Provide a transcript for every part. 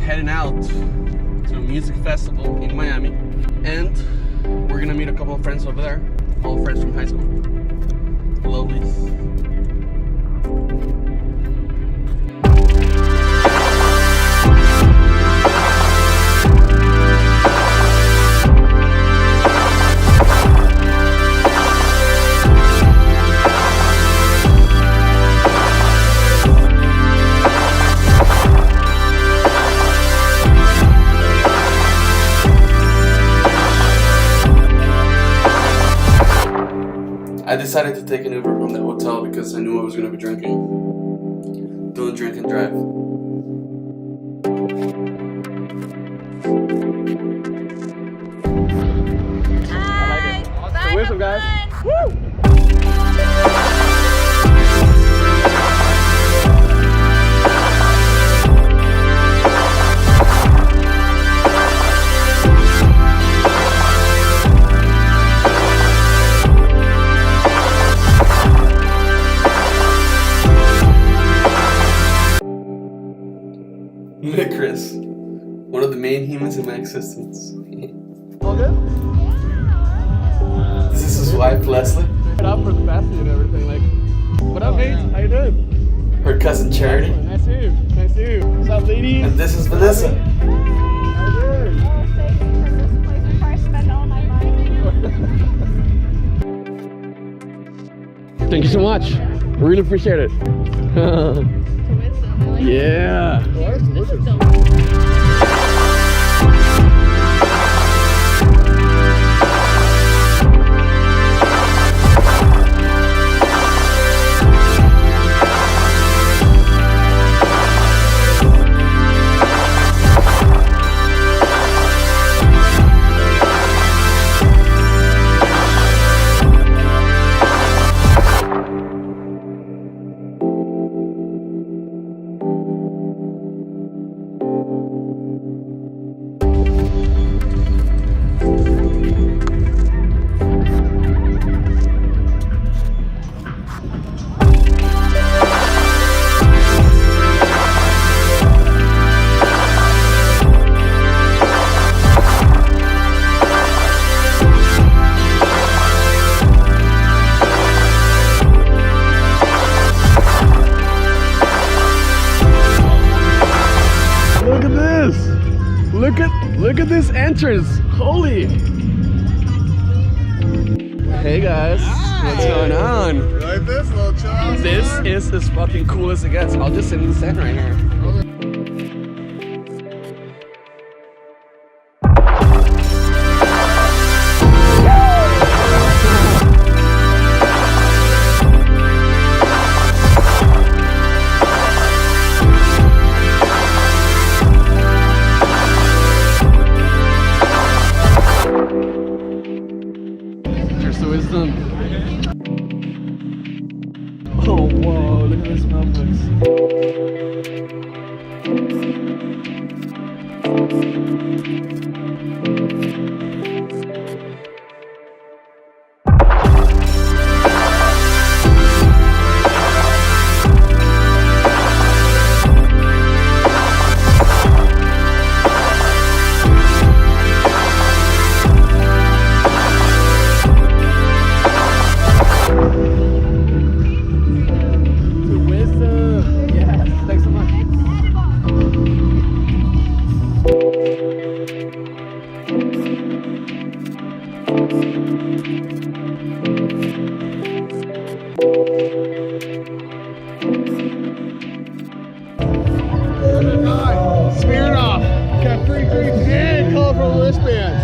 heading out to a music festival in Miami, and we're gonna meet a couple of friends over there, all friends from high school. Lovelies. I decided to take an Uber from the hotel because I knew I was going to be drinking. Don't drink and drive. Hi. I like it. Awesome. So where's some guys? Woo! Look, Chris, one of the main humans in my existence. All good? This is his wife, Leslie. Up for the fashion and everything. Like, what up, mate? How you doing? Her cousin, Charity. Nice to see you. Nice to see you. What's up, ladies? And this is Vanessa. How you doing? From this place before I spend all my money. Thank you so much. Really appreciate it. Yeah. This is dope. Look at this entrance. Holy. Hey guys, what's going on? You like this little child? This is as fucking cool as it gets. I'll just sit in the center right here. Oh, whoa, look at this notebooks. Smirnoff, got free drinks and colorful wristbands.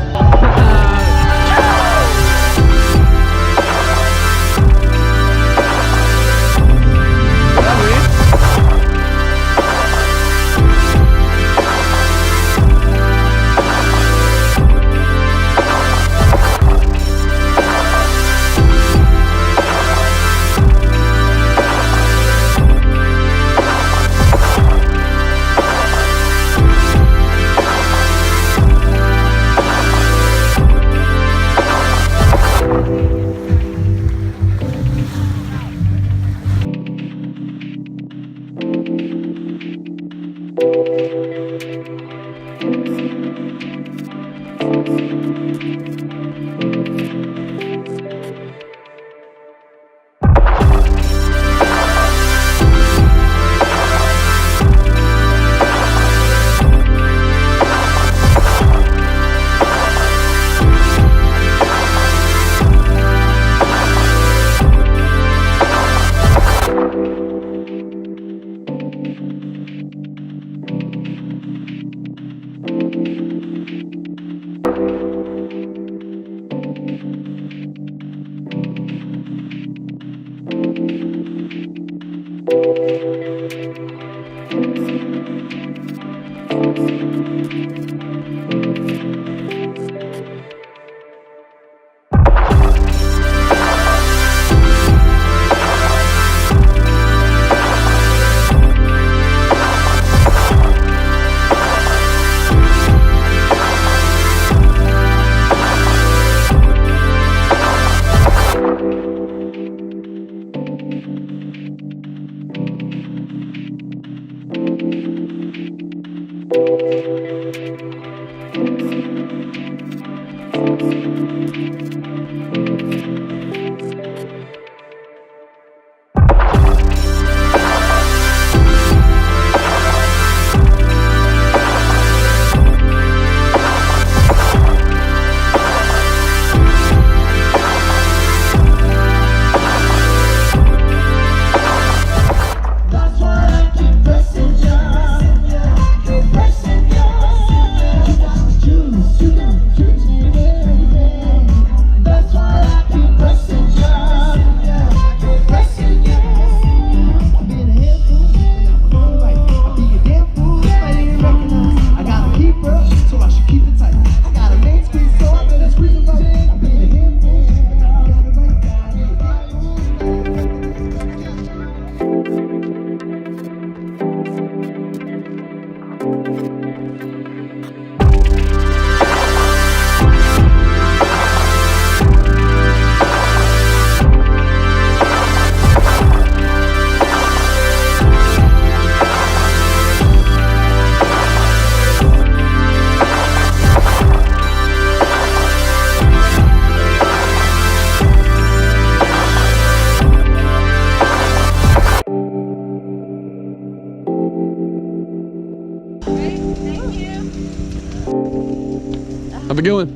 Have a good one.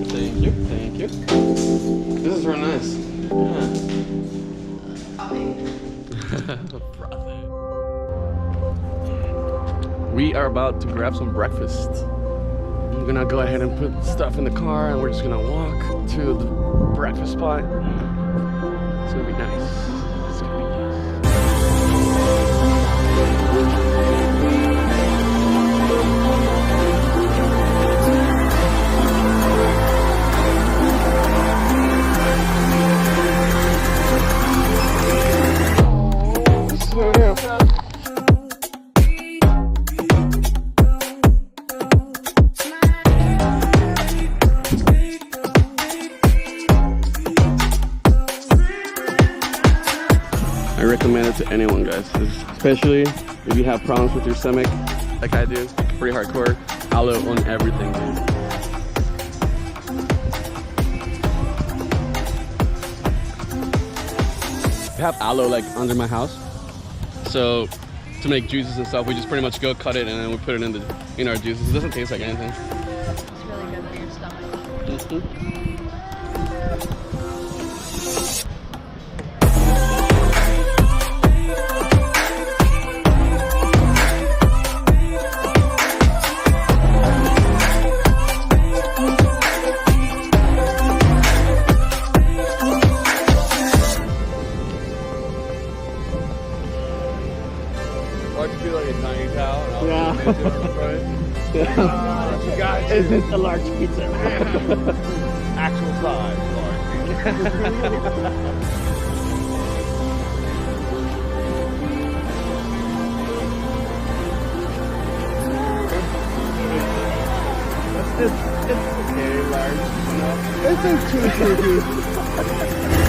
Thank you. Thank you. This is real nice. We are about to grab some breakfast. I'm gonna go ahead and put stuff in the car and we're just gonna walk to the breakfast spot. It's gonna be nice. It's gonna be I recommend it to anyone, guys, especially if you have problems with your stomach, like I do. Pretty hardcore. Aloe on everything, dude. I have aloe like under my house, so to make juices and stuff, we just pretty much go cut it and then we put it in our juices. It doesn't taste like anything. It's really good for your stomach. Or to be like a tiny towel. Yeah. You got Is this the large pizza? actual size large. It's okay, large. This is too.